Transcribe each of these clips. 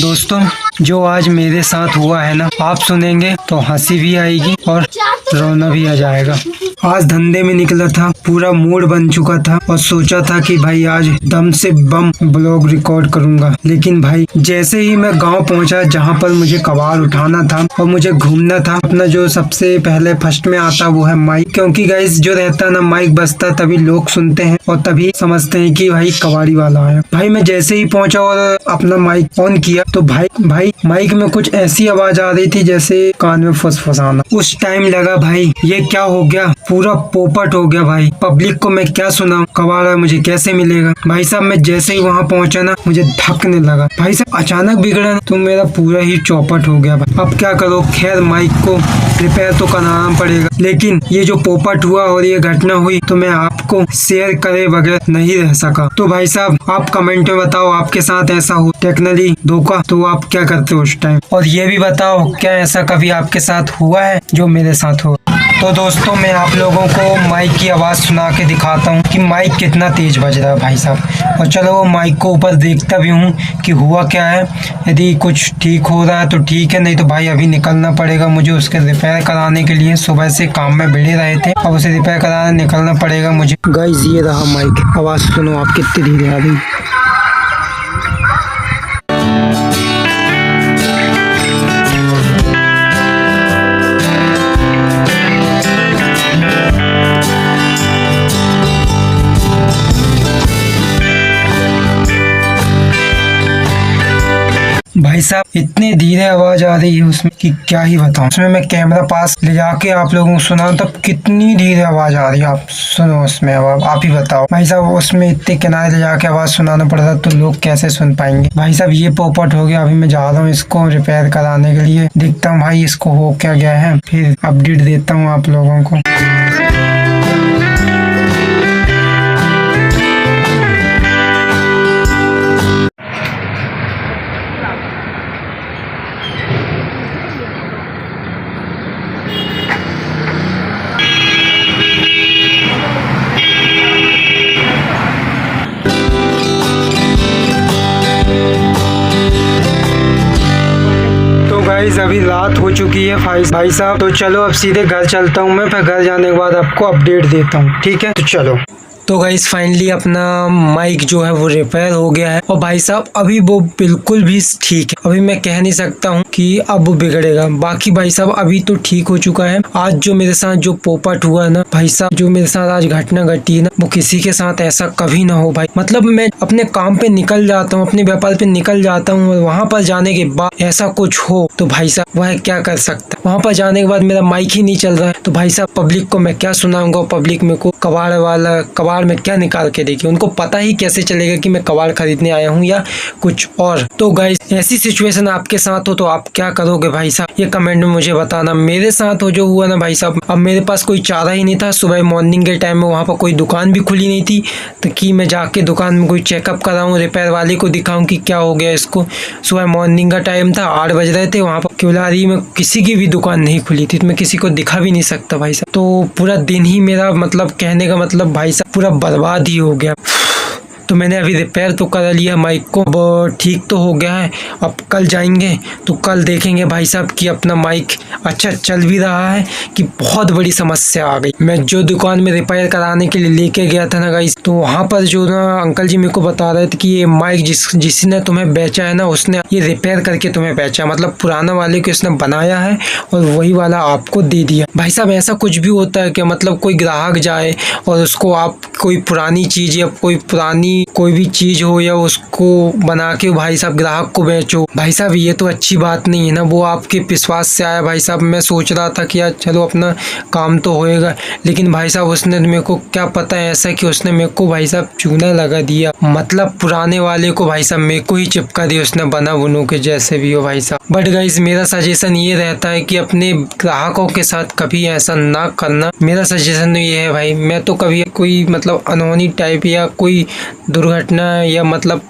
दोस्तों, जो आज मेरे साथ हुआ है ना, आप सुनेंगे तो हंसी भी आएगी और रोना भी आ जाएगा। आज धंधे में निकला था, पूरा मूड बन चुका था और सोचा था कि भाई आज दम से बम ब्लॉग रिकॉर्ड करूंगा। लेकिन भाई जैसे ही मैं गांव पहुंचा जहां पर मुझे कबाड़ उठाना था और मुझे घूमना था, अपना जो सबसे पहले फर्स्ट में आता वो है माइक। क्योंकि गाइस जो रहता ना, माइक बजता तभी लोग सुनते हैं और तभी समझते हैं कि भाई कबाड़ी वाला आया। भाई मैं जैसे ही पहुंचा और अपना माइक ऑन किया तो भाई माइक में कुछ ऐसी आवाज आ रही थी जैसे कान में फुसफुसाना। उस टाइम लगा भाई ये क्या हो गया, पूरा पोपट हो गया भाई। पब्लिक को मैं क्या सुनाऊं, कबाड़ा मुझे कैसे मिलेगा। भाई साहब मैं जैसे ही वहां पहुंचा ना, मुझे धक्कने लगा। भाई साहब अचानक बिगड़ा तो मेरा पूरा ही चौपट हो गया भाई। अब क्या करो, खैर माइक को रिपेयर तो कराना पड़ेगा। लेकिन ये जो पोपट हुआ और ये घटना हुई तो मैं आपको शेयर करे बगैर नहीं रह सका। तो भाई साहब आप कमेंट में बताओ, आपके साथ ऐसा हो टेक्निकली धोखा तो आप क्या करते हो उस टाइम। और ये भी बताओ क्या ऐसा कभी आपके साथ हुआ है जो मेरे साथ हुआ। तो दोस्तों मैं आप लोगों को माइक की आवाज़ सुना के दिखाता हूँ कि माइक कितना तेज बज रहा है भाई साहब। और चलो वो माइक को ऊपर देखता भी हूँ कि हुआ क्या है। यदि कुछ ठीक हो रहा है तो ठीक है, नहीं तो भाई अभी निकलना पड़ेगा मुझे उसके रिपेयर कराने के लिए। सुबह से काम में भिड़े रहे थे, अब उसे रिपेयर कराने निकलना पड़ेगा मुझे। गाइस ये रहा माइक, आवाज़ सुनो आप कितनी धीरे आ रही। भाई साहब इतनी धीरे आवाज आ रही है उसमें कि क्या ही बताऊं। उसमें मैं कैमरा पास ले जाके आप लोगों को सुनाऊं तब कितनी धीरे आवाज आ रही है। आप सुनो उसमें आवाज, आप ही बताओ भाई साहब। उसमें इतने किनारे ले जाके आवाज सुनाना पड़ता तो लोग कैसे सुन पाएंगे। भाई साहब ये पोपट हो गया, अभी मैं जा रहा हूँ इसको रिपेयर कराने के लिए। देखता हूँ भाई इसको हो क्या गया है, फिर अपडेट देता हूँ आप लोगों को। अभी रात हो चुकी है भाई साहब, तो चलो अब सीधे घर चलता हूँ मैं। फिर घर जाने के बाद आपको अपडेट देता हूँ, ठीक है। तो चलो। तो गाइस फाइनली अपना माइक जो है वो रिपेयर हो गया है और भाई साहब अभी वो बिल्कुल भी ठीक है। अभी मैं कह नहीं सकता हूँ कि अब वो बिगड़ेगा। बाकी भाई साहब अभी तो ठीक हो चुका है। आज जो मेरे साथ जो पोपट हुआ है ना भाई साहब, जो मेरे साथ आज घटना घटी है ना, वो किसी के साथ ऐसा कभी ना हो भाई। मतलब मैं अपने काम पे निकल जाता हूँ, अपने व्यापार पे निकल जाता हूँ और वहाँ पर जाने के बाद ऐसा कुछ हो तो भाई साहब वह क्या कर सकता है। वहाँ पर जाने के बाद मेरा माइक ही नहीं चल रहा है तो भाई साहब पब्लिक को मैं क्या सुनाऊंगा। पब्लिक मेरे को कबाड़ में क्या निकाल के देगी, उनको पता ही कैसे चलेगा कि मैं कबाड़ खरीदने आया हूँ या कुछ और। तो गाइस ऐसी सिचुएशन आपके साथ हो तो आप क्या करोगे भाई साहब, ये कमेंट में मुझे बताना। मेरे साथ हो जो हुआ ना भाई साहब, अब मेरे पास कोई चारा ही नहीं था। सुबह मॉर्निंग के टाइम में वहाँ पर कोई दुकान भी खुली नहीं थी तो कि मैं जाके दुकान में कोई चेकअप कराऊँ, रिपेयर वाले को दिखाऊँ कि क्या हो गया इसको। सुबह मॉर्निंग का टाइम था, 8 बज रहे थे। वहाँ पर क्युलारी में किसी की भी दुकान नहीं खुली थी तो मैं किसी को दिखा भी नहीं सकता भाई साहब। तो पूरा दिन ही मेरा मतलब कहने का मतलब भाई साहब पूरा बर्बाद ही हो गया। तो मैंने अभी रिपेयर तो करा लिया माइक को, अब ठीक तो हो गया है। अब कल जाएंगे तो कल देखेंगे भाई साहब कि अपना माइक अच्छा चल भी रहा है कि बहुत बड़ी समस्या आ गई। मैं जो दुकान में रिपेयर कराने के लिए लेके गया था ना गाइस, तो वहाँ पर जो ना अंकल जी मेरे को बता रहे थे कि ये माइक जिसने तुम्हें बेचा है ना, उसने ये रिपेयर करके तुम्हें बेचा, मतलब पुराना वाले को इसने बनाया है और वही वाला आपको दे दिया। भाई साहब ऐसा कुछ भी होता है कि मतलब कोई ग्राहक जाए और उसको आप कोई पुरानी चीज या कोई भी चीज हो या उसको बना के भाई साहब ग्राहक को बेचो, भाई साहब ये तो अच्छी बात नहीं है ना। वो आपके विश्वास से आया भाई साहब। मैं सोच रहा था कि यार चलो अपना काम तो होएगा, लेकिन भाई साहब उसने मेरे को क्या पता है ऐसा कि उसने मेरे को भाई साहब चूना लगा दिया। मतलब पुराने वाले को भाई साहब मेरे को ही चिपका दिया उसने, बना बुनू के जैसे भी हो भाई साहब। बट गाइस मेरा सजेशन ये रहता है कि अपने ग्राहकों के साथ कभी ऐसा ना करना। मेरा सजेशन तो ये है भाई, मैं तो कभी कोई मतलब अनहोनी टाइप या कोई दुर्घटना या मतलब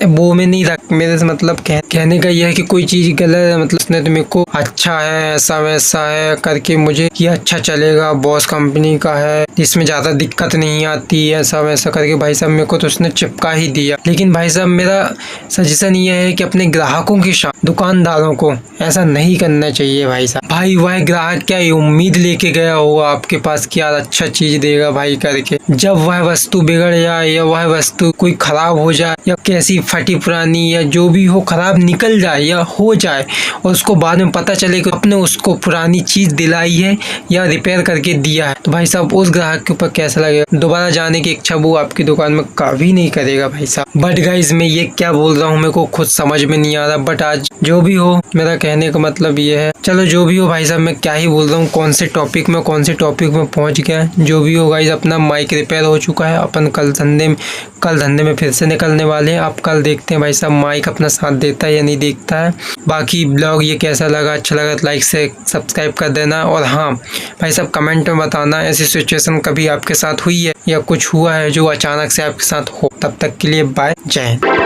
वो में नहीं रख, मेरे से मतलब कहने का यह है कि कोई चीज़ गलत है, मतलब उसने तो मेरे को अच्छा है ऐसा वैसा है करके मुझे ये अच्छा चलेगा, बॉस कंपनी का है, इसमें ज़्यादा दिक्कत नहीं आती, ऐसा वैसा करके भाई साहब मेरे को तो उसने चिपका ही दिया। लेकिन भाई साहब मेरा सजेशन ये है कि अपने ग्राहकों के साथ दुकानदारों को ऐसा नहीं करना चाहिए भाई साहब। भाई वह ग्राहक क्या उम्मीद लेके गया होगा आपके पास कि यार अच्छा चीज देगा भाई करके, जब वह वस्तु बिगड़ जाए या वह वस्तु कोई खराब हो जाए या कैसी फटी पुरानी या जो भी हो खराब निकल जाए या हो जाए और उसको बाद में पता चले कि आपने उसको पुरानी चीज दिलाई है या रिपेयर करके दिया है, तो भाई साहब उस ग्राहक के ऊपर कैसा लगेगा, दोबारा जाने की इच्छा वो आपकी दुकान में कभी नहीं करेगा भाई साहब। बट गाइज मैं ये क्या बोल रहा हूँ मेरे को खुद समझ में नहीं आ रहा, बट आज जो भी हो मेरा कहने का मतलब ये है, चलो जो भी हो भाई साहब मैं क्या ही बोल रहा हूँ, कौन से टॉपिक में पहुंच गया। जो भी हो गाइज अपना माइक रिपेयर हो चुका है, अपन कल धंधे में फिर से निकलने वाले हैं। अब कल देखते हैं भाई साहब माइक अपना साथ देता है या नहीं देता है। बाकी ब्लॉग ये कैसा लगा, अच्छा लगा तो लाइक से सब्सक्राइब कर देना। और हाँ भाई साहब कमेंट में बताना ऐसी सिचुएशन कभी आपके साथ हुई है या कुछ हुआ है जो अचानक से आपके साथ हो। तब तक के लिए बाय, जय हिंद।